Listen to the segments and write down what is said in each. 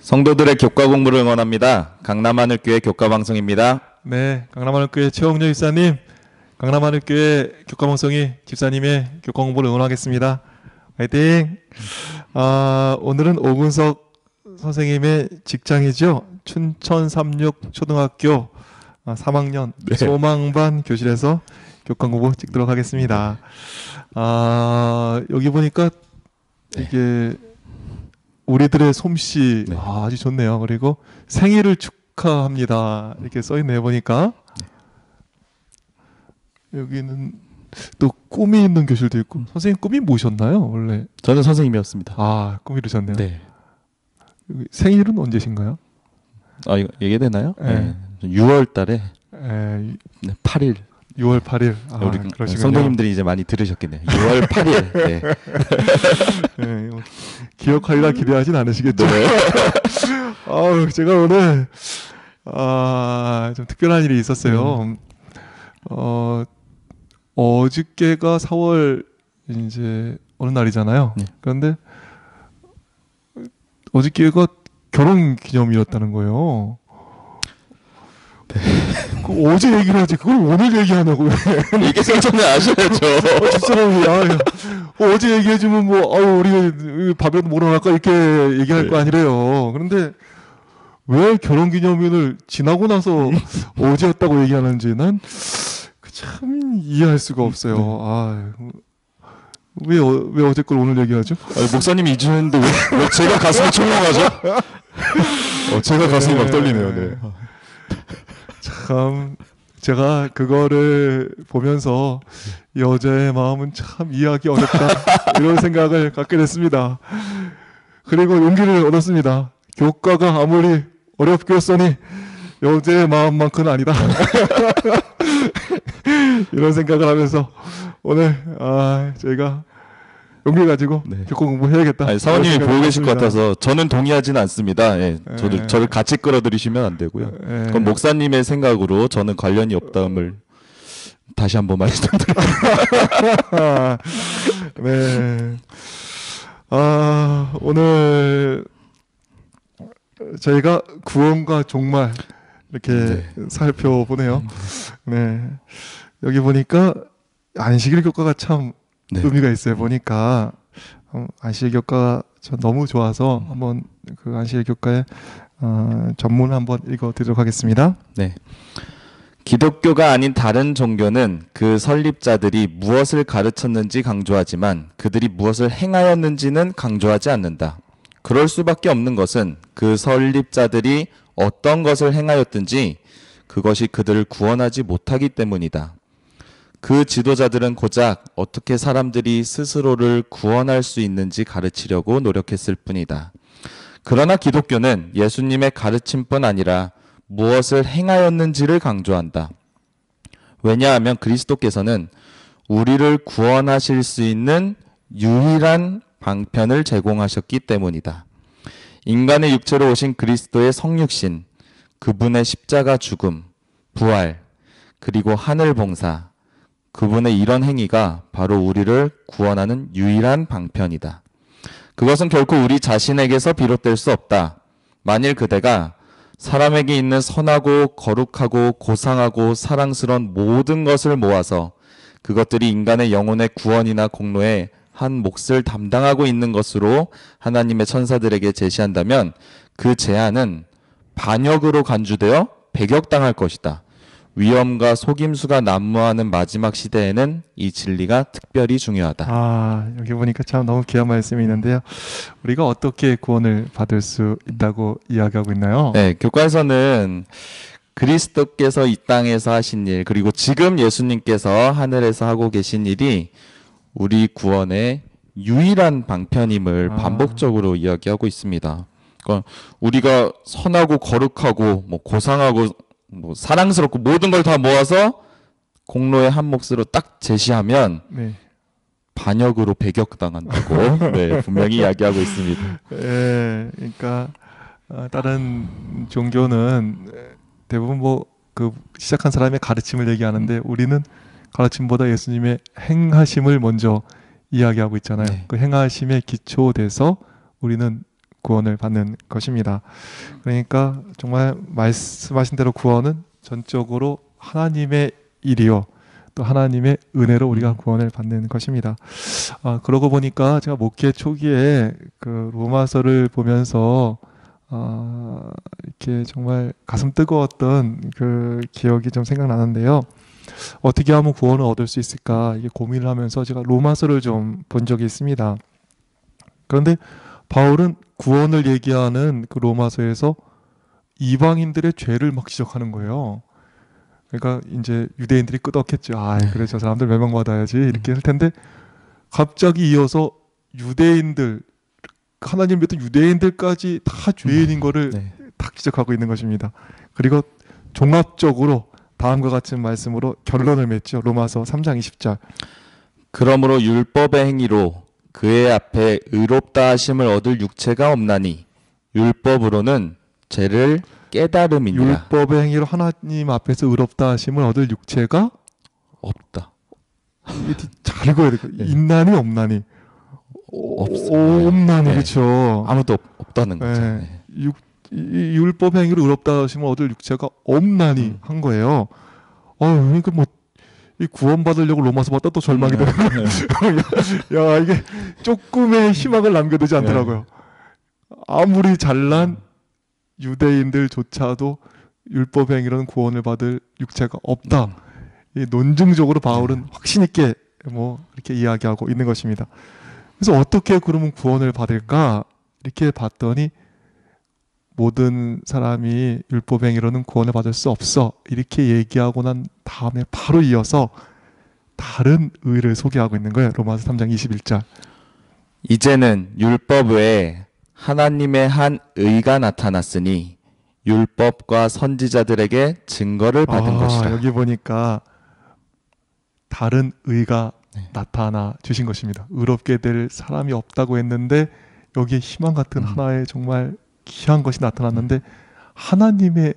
성도들의 교과 공부를 응원합니다. 강남하늘교회 교과방송입니다. 네, 강남하늘교회 최홍렬 집사님, 강남하늘교회 교과방송이 집사님의 교과 공부를 응원하겠습니다. 화이팅! 오늘은 오근석 선생님의 직장이죠. 춘천 삼육초등학교 3학년 네. 소망반 교실에서 교과 공부 찍도록 하겠습니다. 여기 보니까 네. 이게 우리들의 솜씨 네. 아주 좋네요. 그리고 생일을 축하합니다. 이렇게 써있네요. 보니까 여기는 또 꿈이 있는 교실도 있고. 선생님 꿈이 뭐셨나요? 원래 저는 선생님이었습니다. 꿈 이루셨네요. 네. 여기 생일은 언제신가요? 이거 얘기해도 되나요? 네. 6월 달에 네, 8일. 6월 8일. 우리 그러시군요. 성도님들이 이제 많이 들으셨겠네요. 6월 8일. 네. 네, 기억하리라 기대하진 않으시겠죠? 네. 제가 오늘 좀 특별한 일이 있었어요. 어저께가 4월 이제 어느 날이잖아요. 네. 그런데 어저께가 결혼 기념일이었다는 거예요. 어제 얘기를 하지 그걸 오늘 얘기하냐고. 이게 전에 아셔야죠. 집사람이 어제 얘기해주면 우리 밥이라도 먹으러 갈까 이렇게 얘기할 거 아니래요. 그런데 왜 결혼기념일을 지나고 나서 어제였다고 얘기하는지 난 참 이해할 수가 없어요. 왜 어제 걸 오늘 얘기하죠? 목사님이 이주했는데 왜 제가 가슴이 총총하죠? 제가 가슴이 막 떨리네요. 네. 참 제가 그거를 보면서 여자의 마음은 참 이해하기 어렵다 이런 생각을 갖게 됐습니다. 그리고 용기를 얻었습니다. 교과가 아무리 어렵겠으니 여자의 마음만큼은 아니다. 이런 생각을 하면서 오늘 저희가 용기 가지고 교과 공부해야겠다. 사모님이 보고 계실 것 같아서 저는 동의하지는 않습니다. 저를 같이 끌어들이시면 안 되고요. 그럼 목사님의 생각으로 저는 관련이 없다음을 다시 한번 말씀드립니다. 네. 오늘 저희가 구원과 종말 이렇게 살펴보네요. 네. 여기 보니까 안식일 교과가 참 의미가 있어요. 보니까 안식일 교과가 전 너무 좋아서 한번 그 안식일 교과의 전문 한번 읽어드리도록 하겠습니다. 네. 기독교가 아닌 다른 종교는 그 설립자들이 무엇을 가르쳤는지 강조하지만 그들이 무엇을 행하였는지는 강조하지 않는다. 그럴 수밖에 없는 것은 그 설립자들이 어떤 것을 행하였든지 그것이 그들을 구원하지 못하기 때문이다. 그 지도자들은 고작 어떻게 사람들이 스스로를 구원할 수 있는지 가르치려고 노력했을 뿐이다. 그러나 기독교는 예수님의 가르침뿐 아니라 무엇을 행하였는지를 강조한다. 왜냐하면 그리스도께서는 우리를 구원하실 수 있는 유일한 방편을 제공하셨기 때문이다. 인간의 육체로 오신 그리스도의 성육신, 그분의 십자가 죽음, 부활, 그리고 하늘 봉사, 그분의 이런 행위가 바로 우리를 구원하는 유일한 방편이다. 그것은 결코 우리 자신에게서 비롯될 수 없다. 만일 그대가 사람에게 있는 선하고 거룩하고 고상하고 사랑스러운 모든 것을 모아서 그것들이 인간의 영혼의 구원이나 공로에 한 몫을 담당하고 있는 것으로 하나님의 천사들에게 제시한다면 그 제안은 반역으로 간주되어 배격당할 것이다. 위험과 속임수가 난무하는 마지막 시대에는 이 진리가 특별히 중요하다. 여기 보니까 참 너무 귀한 말씀이 있는데요. 우리가 어떻게 구원을 받을 수 있다고 이야기하고 있나요? 네, 교과에서는 그리스도께서 이 땅에서 하신 일, 그리고 지금 예수님께서 하늘에서 하고 계신 일이 우리 구원의 유일한 방편임을 반복적으로 이야기하고 있습니다. 그러니까 우리가 선하고 거룩하고 고상하고 사랑스럽고 모든 걸 다 모아서 공로의 한 몫으로 딱 제시하면 반역으로 배격당한다고 분명히 이야기하고 있습니다. 그러니까 다른 종교는 대부분 그 시작한 사람의 가르침을 얘기하는데 우리는 가르침보다 예수님의 행하심을 먼저 이야기하고 있잖아요. 그 행하심에 기초돼서 우리는 구원을 받는 것입니다. 그러니까 정말 말씀하신 대로 구원은 전적으로 하나님의 일이요, 또 하나님의 은혜로 우리가 구원을 받는 것입니다. 그러고 보니까 제가 목회 초기에 그 로마서를 보면서 이렇게 정말 가슴 뜨거웠던 그 기억이 좀 생각나는데요. 어떻게 하면 구원을 얻을 수 있을까, 이게 고민을 하면서 제가 로마서를 좀 본 적이 있습니다. 그런데 바울은 구원을 얘기하는 그 로마서에서 이방인들의 죄를 막 지적하는 거예요. 그러니까 이제 유대인들이 끄덕했죠. 그래, 저 사람들 멸망받아야지 이렇게 할 텐데, 갑자기 이어서 유대인들, 하나님 믿던 유대인들까지 다 죄인인 거를 네. 딱 지적하고 있는 것입니다. 그리고 종합적으로 다음과 같은 말씀으로 결론을 맺죠. 로마서 3장 20절. 그러므로 율법의 행위로 그의 앞에 의롭다 하심을 얻을 육체가 없나니 율법으로는 죄를 깨달음이니라. 율법의 행위로 하나님 앞에서 의롭다 하심을 얻을 육체가 없다. 이게 잘 읽어야 돼. 네. 있나니 없나니. 없나니. 네. 그렇죠. 아무도 없다는 거죠. 네. 네. 이 율법의 행위로 의롭다 하심을 얻을 육체가 없나니 한 거예요. 그러니까 뭐 이 구원 받으려고 로마서 봤다 또 절망이 되는 거예요. 야, 이게 조금의 희망을 남겨두지 않더라고요. 아무리 잘난 유대인들조차도 율법의 행위로는 구원을 받을 육체가 없다. 이 논증적으로 바울은 확신 있게 뭐 이렇게 이야기하고 있는 것입니다. 그래서 어떻게 그러면 구원을 받을까 이렇게 봤더니, 모든 사람이 율법의 행위로는 구원을 받을 수 없어 이렇게 얘기하고 난 다음에 바로 이어서 다른 의를 소개하고 있는 거예요. 로마서 3장 21절. 이제는 율법 외에 하나님의 한 의가 나타났으니 율법과 선지자들에게 증거를 받은 것이라. 여기 보니까 다른 의가 나타나 주신 것입니다. 의롭게 될 사람이 없다고 했는데 여기에 희망 같은 하나의 정말 귀한 것이 나타났는데, 하나님의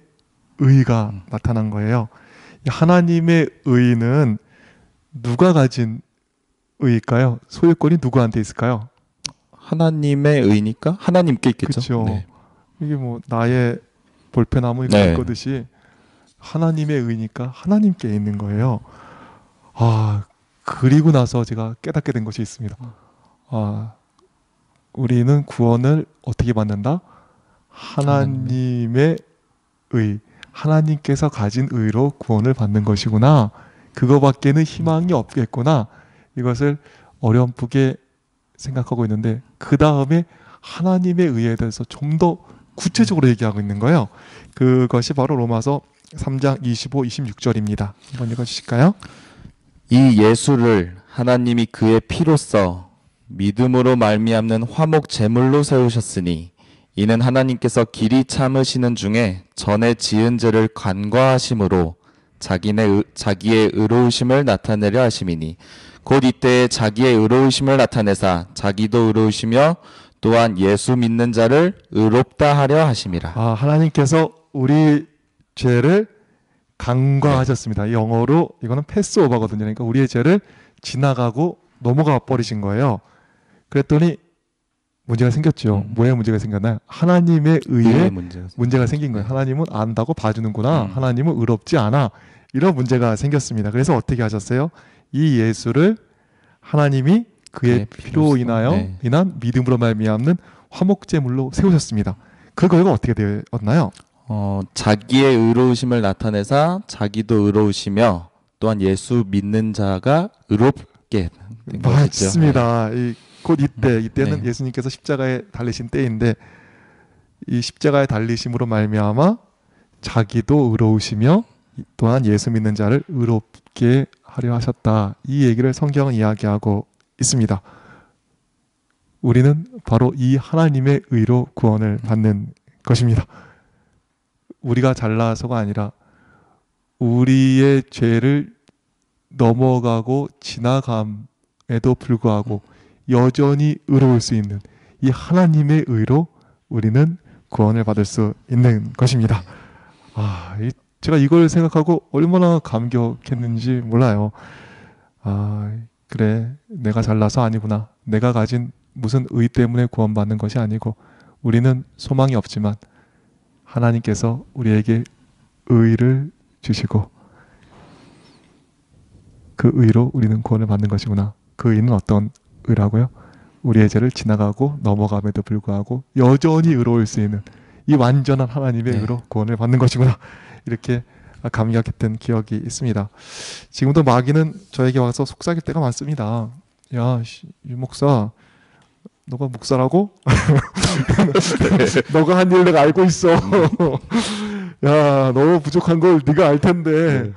의가 나타난 거예요. 이 하나님의 의는 누가 가진 의일까요? 소유권이 누구한테 있을까요? 하나님의 의니까 하나님께 있겠죠. 그렇죠. 네. 이게 뭐 나의 볼펜나무 이렇게 있듯이 하나님의 의니까 하나님께 있는 거예요. 그리고 나서 제가 깨닫게 된 것이 있습니다. 우리는 구원을 어떻게 받는다? 하나님의 의, 하나님께서 가진 의로 구원을 받는 것이구나. 그거밖에는 희망이 없겠구나. 이것을 어렴풋게 생각하고 있는데, 그 다음에 하나님의 의에 대해서 좀 더 구체적으로 얘기하고 있는 거예요. 그것이 바로 로마서 3장 25, 26절입니다. 한번 읽어주실까요? 이 예수를 하나님이 그의 피로써 믿음으로 말미암는 화목 제물로 세우셨으니 이는 하나님께서 길이 참으시는 중에 전에 지은 죄를 간과하심으로 자기의 의로우심을 나타내려 하심이니 곧 이때에 자기의 의로우심을 나타내사 자기도 의로우시며 또한 예수 믿는 자를 의롭다 하려 하심이라. 하나님께서 우리 죄를 간과하셨습니다. 영어로 이거는 패스오버거든요. 그러니까 우리의 죄를 지나가고 넘어가 버리신 거예요. 그랬더니 문제가 생겼죠. 뭐에 문제가 생겼나요? 하나님의 의에 문제가 생긴 거예요. 하나님은 안다고 봐주는구나. 하나님은 의롭지 않아. 이런 문제가 생겼습니다. 그래서 어떻게 하셨어요? 이 예수를 하나님이 그의 피로 인한 믿음으로 말미암는 화목제물로 세우셨습니다. 그 결과 어떻게 되었나요? 자기의 의로우심을 나타내사 자기도 의로우시며 또한 예수 믿는 자가 의롭게 된 것이죠. 맞습니다. 곧 이때는 예수님께서 십자가에 달리신 때인데, 이 십자가에 달리심으로 말미암아 자기도 의로우시며 또한 예수 믿는 자를 의롭게 하려 하셨다. 이 얘기를 성경은 이야기하고 있습니다. 우리는 바로 이 하나님의 의로 구원을 받는 것입니다. 우리가 잘나서가 아니라 우리의 죄를 넘어가고 지나감에도 불구하고 여전히 의로울 수 있는 이 하나님의 의로 우리는 구원을 받을 수 있는 것입니다. 제가 이걸 생각하고 얼마나 감격했는지 몰라요. 그래, 내가 잘나서 아니구나. 내가 가진 무슨 의 때문에 구원받는 것이 아니고 우리는 소망이 없지만 하나님께서 우리에게 의를 주시고 그 의로 우리는 구원을 받는 것이구나. 그 의는 어떤 의라고요? 우리의 죄를 지나가고 넘어감에도 불구하고 여전히 의로울 수 있는 이 완전한 하나님의 네. 의로 구원을 받는 것이구나. 이렇게 감격했던 기억이 있습니다. 지금도 마귀는 저에게 와서 속삭일 때가 많습니다. 야, 유 목사, 너가 목사라고? 너가 한 일 내가 알고 있어. 야, 너무 부족한 걸 네가 알 텐데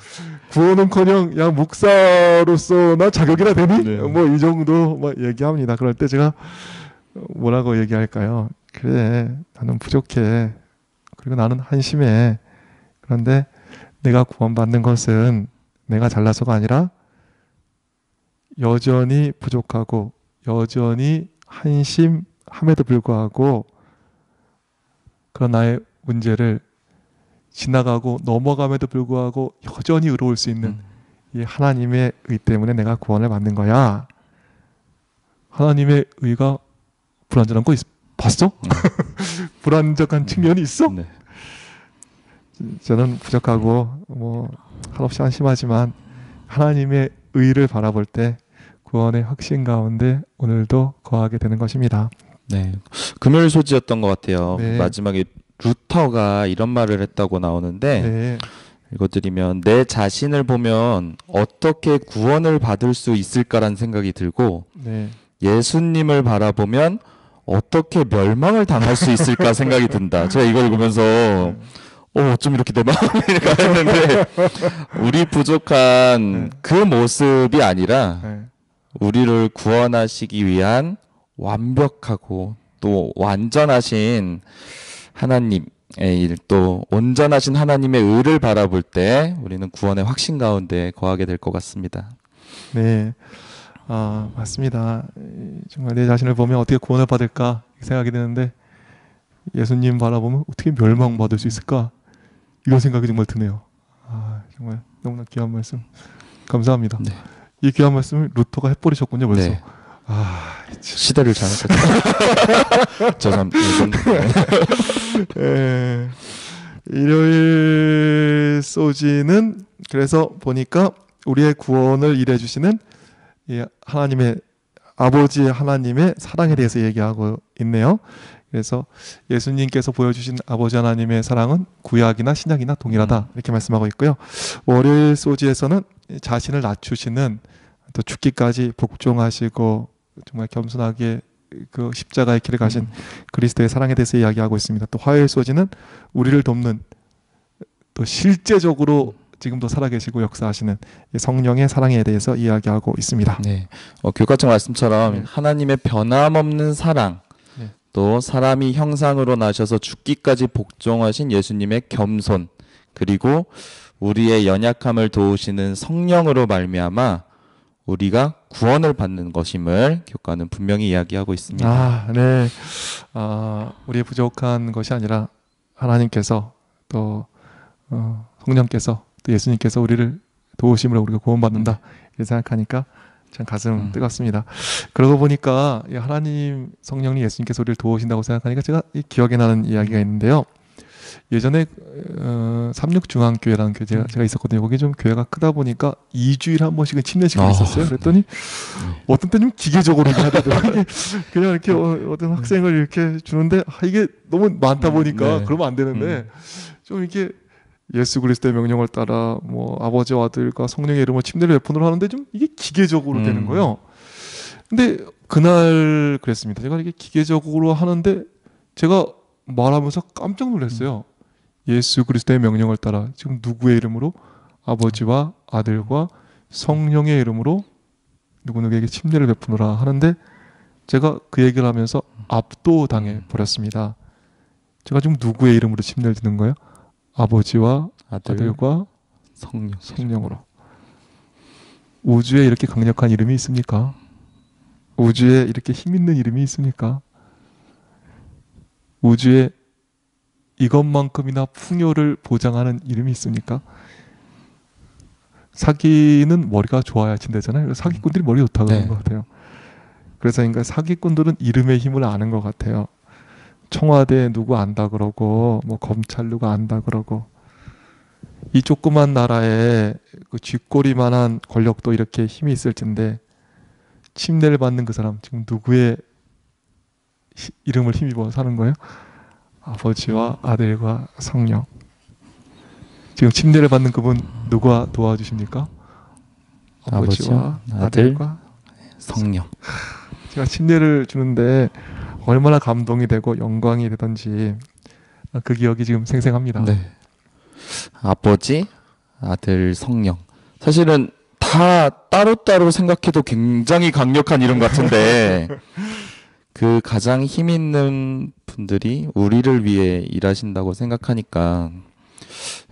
구원은커녕 야 목사로서나 자격이나 되니? 네. 뭐 이 정도 막 얘기합니다. 그럴 때 제가 뭐라고 얘기할까요? 그래, 나는 부족해. 그리고 나는 한심해. 그런데 내가 구원받는 것은 내가 잘나서가 아니라 여전히 부족하고 여전히 한심함에도 불구하고 그런 나의 문제를 지나가고 넘어감에도 불구하고 여전히 의로울 수 있는 이 하나님의 의 때문에 내가 구원을 받는 거야. 하나님의 의가 불완전한 거 봤어? 불완전한 측면이 있어? 네. 저는 부족하고 뭐 한없이 한심하지만 하나님의 의를 바라볼 때 구원의 확신 가운데 오늘도 거하게 되는 것입니다. 네. 금요일 소지였던 것 같아요. 네. 마지막에 루터가 이런 말을 했다고 나오는데 네. 읽어드리면 내 자신을 보면 어떻게 구원을 받을 수 있을까라는 생각이 들고 네. 예수님을 바라보면 어떻게 멸망을 당할 수 있을까 생각이 든다. 제가 이걸 읽으면서 좀 이렇게 내 마음이 가는데 우리 부족한 그 모습이 아니라 네. 우리를 구원하시기 위한 완벽하고 또 완전하신 하나님의 일, 또 온전하신 하나님의 의를 바라볼 때 우리는 구원의 확신 가운데 거하게 될 것 같습니다. 네. 아, 맞습니다. 정말 내 자신을 보면 어떻게 구원을 받을까 생각이 드는데 예수님 바라보면 어떻게 멸망받을 수 있을까 이런 생각이 정말 드네요. 아, 정말 너무나 귀한 말씀 감사합니다. 네. 이 귀한 말씀을 루터가 해버리셨군요 벌써. 네. 아, 시대를 잘못했죠. 저 참, 예. 일요일 소지는 그래서 보니까 우리의 구원을 이루어 주시는 이 하나님의 아버지 하나님의 사랑에 대해서 얘기하고 있네요. 그래서 예수님께서 보여주신 아버지 하나님의 사랑은 구약이나 신약이나 동일하다 이렇게 말씀하고 있고요. 월요일 소지에서는 자신을 낮추시는 또 죽기까지 복종하시고 정말 겸손하게 그 십자가의 길을 가신 그리스도의 사랑에 대해서 이야기하고 있습니다. 또 화요일 소지는 우리를 돕는 또 실제적으로 지금도 살아계시고 역사하시는 성령의 사랑에 대해서 이야기하고 있습니다. 네. 교과청 말씀처럼 네. 하나님의 변함없는 사랑, 네. 또 사람이 형상으로 나셔서 죽기까지 복종하신 예수님의 겸손, 그리고 우리의 연약함을 도우시는 성령으로 말미암아 우리가 구원을 받는 것임을 교과는 분명히 이야기하고 있습니다. 아, 네. 우리의 부족한 것이 아니라 하나님께서 또 성령께서 또 예수님께서 우리를 도우심으로 우리가 구원받는다 이렇게 생각하니까 참 가슴 뜨겁습니다. 그러고 보니까 이 하나님 성령님 예수님께서 우리를 도우신다고 생각하니까 제가 이 기억에 나는 이야기가 있는데요. 예전에 삼육중앙교회라는 교회 제가 있었거든요. 거기 좀 교회가 크다 보니까 2주일에 한 번씩은 침례식이 있었어요. 그랬더니 어떤 때 좀 기계적으로 하더라고요. 그냥 이렇게 어떤 학생을 이렇게 주는데 이게 너무 많다 보니까 네. 그러면 안 되는데 좀 이렇게 예수 그리스도의 명령을 따라 뭐 아버지와 아들과 성령의 이름으로 침례를 베푸노라 하는데 좀 이게 기계적으로 되는 거예요. 근데 그날 그랬습니다. 제가 이게 기계적으로 하는데 제가 말하면서 깜짝 놀랐어요. 예수 그리스도의 명령을 따라 지금 누구의 이름으로? 아버지와 아들과 성령의 이름으로 누구누구에게 침례를 베푸노라 하는데 제가 그 얘기를 하면서 압도당해 버렸습니다. 제가 지금 누구의 이름으로 침례를 드는 거예요? 아버지와 아들과 성령으로. 우주에 이렇게 강력한 이름이 있습니까? 우주에 이렇게 힘 있는 이름이 있습니까? 우주에 이것만큼이나 풍요를 보장하는 이름이 있습니까? 사기는 머리가 좋아야 친다잖아요. 사기꾼들이 머리 좋다고 그러는 것 같아요. 그래서 그러니까 사기꾼들은 이름의 힘을 아는 것 같아요. 청와대 누구 안다 그러고 뭐 검찰 누구 안다 그러고 이 조그만 나라에 그 쥐꼬리만한 권력도 이렇게 힘이 있을 텐데 침례를 받는 그 사람 지금 누구의 이름을 힘입어 사는 거예요? 아버지와 아들과 성령. 지금 침례를 받는 그분 누가 도와주십니까? 아버지와 아들과 성령. 제가 침례를 주는데 얼마나 감동이 되고 영광이 되던지 그 기억이 지금 생생합니다. 네. 아버지, 아들, 성령. 사실은 다 따로따로 생각해도 굉장히 강력한 이름 같은데 그 가장 힘 있는 분들이 우리를 위해 일하신다고 생각하니까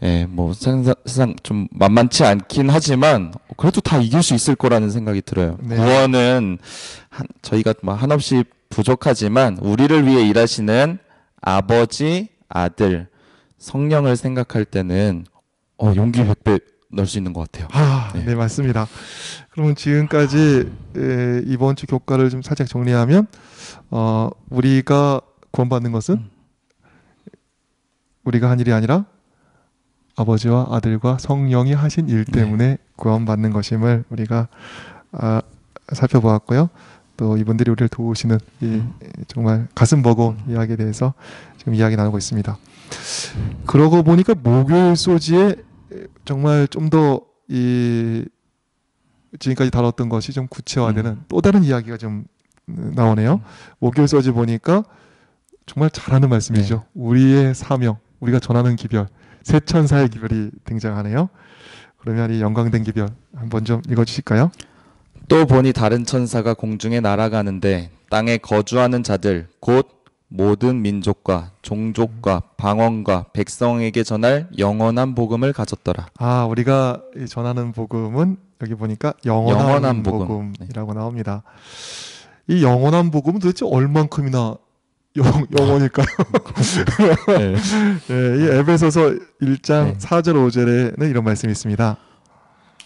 예, 뭐 세상 좀 만만치 않긴 하지만 그래도 다 이길 수 있을 거라는 생각이 들어요. 네. 구원은 저희가 뭐 한없이 부족하지만 우리를 위해 일하시는 아버지, 아들, 성령을 생각할 때는 용기 100배 넣을 수 있는 것 같아요. 네, 맞습니다. 그러면 지금까지 이번 주 교과를 좀 살짝 정리하면 우리가 구원받는 것은 우리가 한 일이 아니라 아버지와 아들과 성령이 하신 일 때문에 구원받는 것임을 우리가 살펴보았고요. 또 이분들이 우리를 도우시는 이 정말 가슴 버거운 이야기에 대해서 지금 이야기 나누고 있습니다. 그러고 보니까 목요일 소지에 정말 좀 더 지금까지 다뤘던 것이 좀 구체화되는 또 다른 이야기가 좀 나오네요. 목요일 소지 보니까 정말 잘하는 말씀이죠. 우리의 사명, 우리가 전하는 기별, 새 천사의 기별이 등장하네요. 그러면 이 영광된 기별 한번 좀 읽어주실까요? 또 보니 다른 천사가 공중에 날아가는데 땅에 거주하는 자들 곧 모든 민족과 종족과 방언과 백성에게 전할 영원한 복음을 가졌더라. 우리가 전하는 복음은 여기 보니까 영원한 복음이라고 나옵니다. 이 영원한 복음은 도대체 얼만큼이나 영원일까요? 네. 이 에베소서 1장 4절 5절에는 이런 말씀이 있습니다.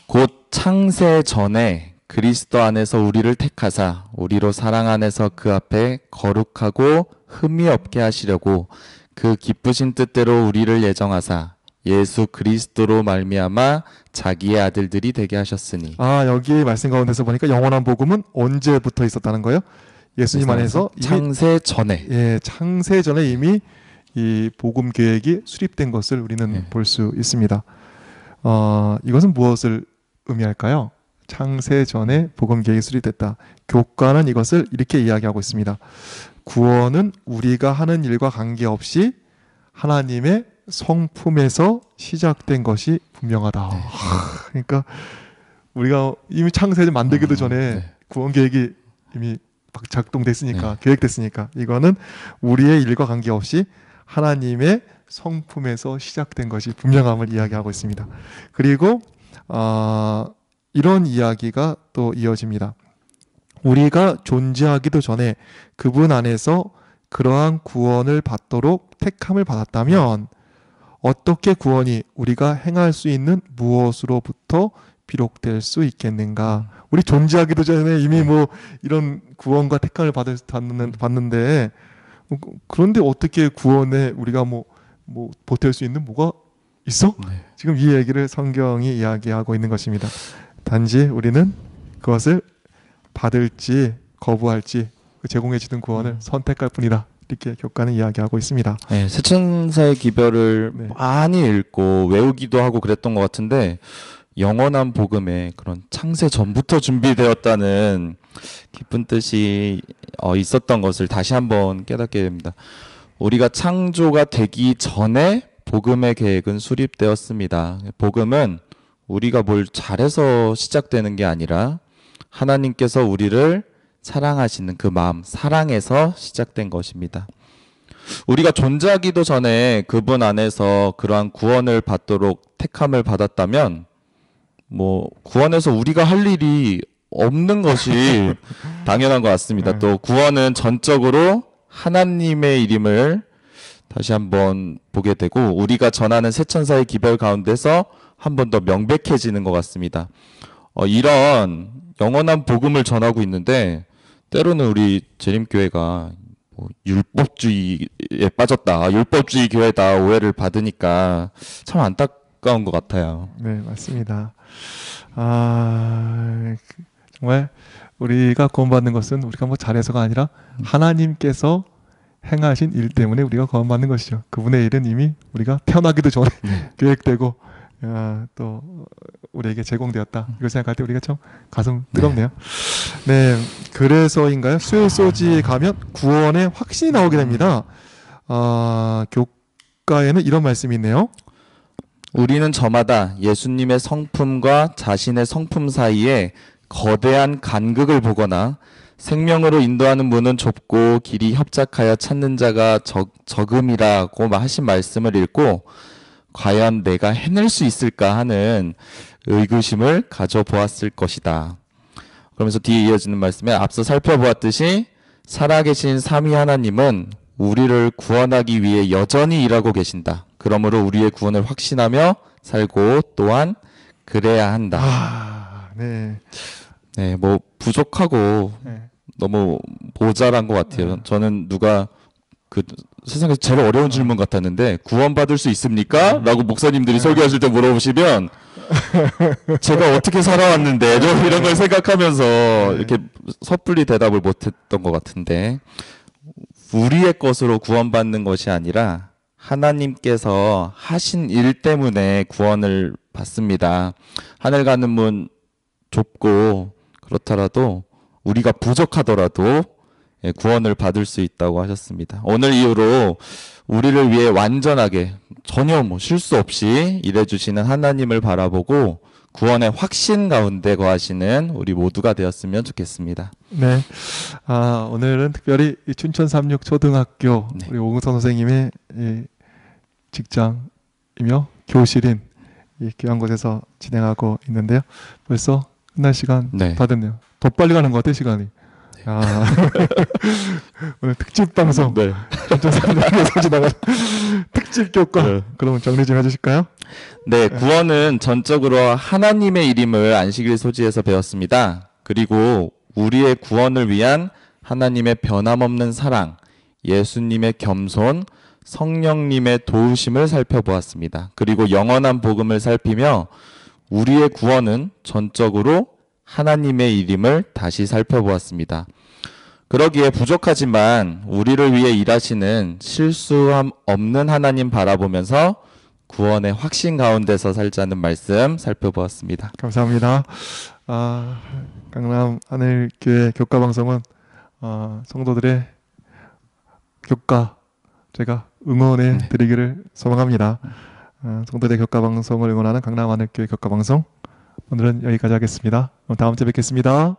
곧 창세 전에 그리스도 안에서 우리를 택하사 우리로 사랑 안에서 그 앞에 거룩하고 흠이 없게 하시려고 그 기쁘신 뜻대로 우리를 예정하사 예수 그리스도로 말미암아 자기의 아들들이 되게 하셨으니. 여기 말씀 가운데서 보니까 영원한 복음은 언제부터 있었다는 거예요? 예수님 안에서 창세 전에. 창세 전에 이미 이 복음 계획이 수립된 것을 우리는 볼 수 있습니다. 이것은 무엇을 의미할까요? 창세 전에 복음 계획이 수립됐다. 교과는 이것을 이렇게 이야기하고 있습니다. 구원은 우리가 하는 일과 관계없이 하나님의 성품에서 시작된 것이 분명하다. 그러니까 우리가 이미 창세를 만들기도 전에 구원 계획이 이미 작동됐으니까 계획됐으니까 이거는 우리의 일과 관계없이 하나님의 성품에서 시작된 것이 분명함을 이야기하고 있습니다. 그리고 이런 이야기가 또 이어집니다. 우리가 존재하기도 전에 그분 안에서 그러한 구원을 받도록 택함을 받았다면 어떻게 구원이 우리가 행할 수 있는 무엇으로부터 비록될 수 있겠는가? 우리 존재하기도 전에 이미 뭐 이런 구원과 택함을 받는데 그런데 어떻게 구원에 우리가 뭐 보탤 수 있는 뭐가 있어? 지금 이 얘기를 성경이 이야기하고 있는 것입니다. 단지 우리는 그것을 받을지 거부할지 그 제공해 주는 구원을 선택할 뿐이다. 이렇게 교과는 이야기하고 있습니다. 네, 새천사의 기별을 많이 읽고 외우기도 하고 그랬던 것 같은데 영원한 복음에 그런 창세 전부터 준비되었다는 깊은 뜻이 있었던 것을 다시 한번 깨닫게 됩니다. 우리가 창조가 되기 전에 복음의 계획은 수립되었습니다. 복음은 우리가 뭘 잘해서 시작되는 게 아니라 하나님께서 우리를 사랑하시는 그 마음, 사랑에서 시작된 것입니다. 우리가 존재하기도 전에 그분 안에서 그러한 구원을 받도록 택함을 받았다면 구원에서 우리가 할 일이 없는 것이 당연한 것 같습니다. 또 구원은 전적으로 하나님의 일임을 다시 한번 보게 되고 우리가 전하는 새천사의 기별 가운데서 한 번 더 명백해지는 것 같습니다. 이런 영원한 복음을 전하고 있는데 때로는 우리 재림교회가 뭐 율법주의에 빠졌다, 율법주의 교회다 오해를 받으니까 참 안타까운 것 같아요. 네, 맞습니다. 정말 우리가 구원받는 것은 우리가 뭐 잘해서가 아니라 하나님께서 행하신 일 때문에 우리가 구원받는 것이죠. 그분의 일은 이미 우리가 태어나기도 전에 계획되고 또 우리에게 제공되었다. 이걸 생각할 때 우리가 참 가슴 뜨겁네요. 네, 그래서인가요? 수요소지에 가면 구원의 확신이 나오게 됩니다. 교가에는 이런 말씀이 있네요. 우리는 저마다 예수님의 성품과 자신의 성품 사이에 거대한 간극을 보거나 생명으로 인도하는 문은 좁고 길이 협착하여 찾는 자가 적음이라고 하신 말씀을 읽고 과연 내가 해낼 수 있을까 하는 의구심을 가져보았을 것이다. 그러면서 뒤에 이어지는 말씀에 앞서 살펴보았듯이 살아계신 삼위 하나님은 우리를 구원하기 위해 여전히 일하고 계신다. 그러므로 우리의 구원을 확신하며 살고 또한 그래야 한다. 네. 네, 뭐 부족하고 네. 너무 모자란 것 같아요. 저는 누가 그 세상에서 제일 어려운 질문 같았는데 구원받을 수 있습니까? 라고 목사님들이 설교하실 때 물어보시면 제가 어떻게 살아왔는데 이런 걸 생각하면서 이렇게 섣불리 대답을 못했던 것 같은데 우리의 것으로 구원받는 것이 아니라 하나님께서 하신 일 때문에 구원을 받습니다. 하늘 가는 문 좁고 그렇더라도 우리가 부족하더라도 구원을 받을 수 있다고 하셨습니다. 오늘 이후로 우리를 위해 완전하게 전혀 실수 없이 일해주시는 하나님을 바라보고 구원의 확신 가운데 거하시는 우리 모두가 되었으면 좋겠습니다. 네. 오늘은 특별히 이 춘천 삼육 초등학교 우리 오근선 선생님의 이 직장이며 교실인 이 귀한 곳에서 진행하고 있는데요. 벌써 끝날 시간 다 됐네요. 더 빨리 가는 것 같아요, 시간이. 오늘 특집 방송 춘천 삼육에서 지나간 특집 교과 그럼 정리 좀 해주실까요? 네, 구원은 전적으로 하나님의 일임을 안식일 소지에서 배웠습니다. 그리고 우리의 구원을 위한 하나님의 변함없는 사랑, 예수님의 겸손, 성령님의 도우심을 살펴보았습니다. 그리고 영원한 복음을 살피며 우리의 구원은 전적으로 하나님의 일임을 다시 살펴보았습니다. 그러기에 부족하지만 우리를 위해 일하시는 실수함 없는 하나님 바라보면서 구원의 확신 가운데서 살자는 말씀 살펴보았습니다. 감사합니다. 강남 하늘교회 교과방송은 성도들의 교과 제가 응원해 드리기를 소망합니다. 성도들의 교과방송을 응원하는 강남 하늘교회 교과방송 오늘은 여기까지 하겠습니다. 다음 주에 뵙겠습니다.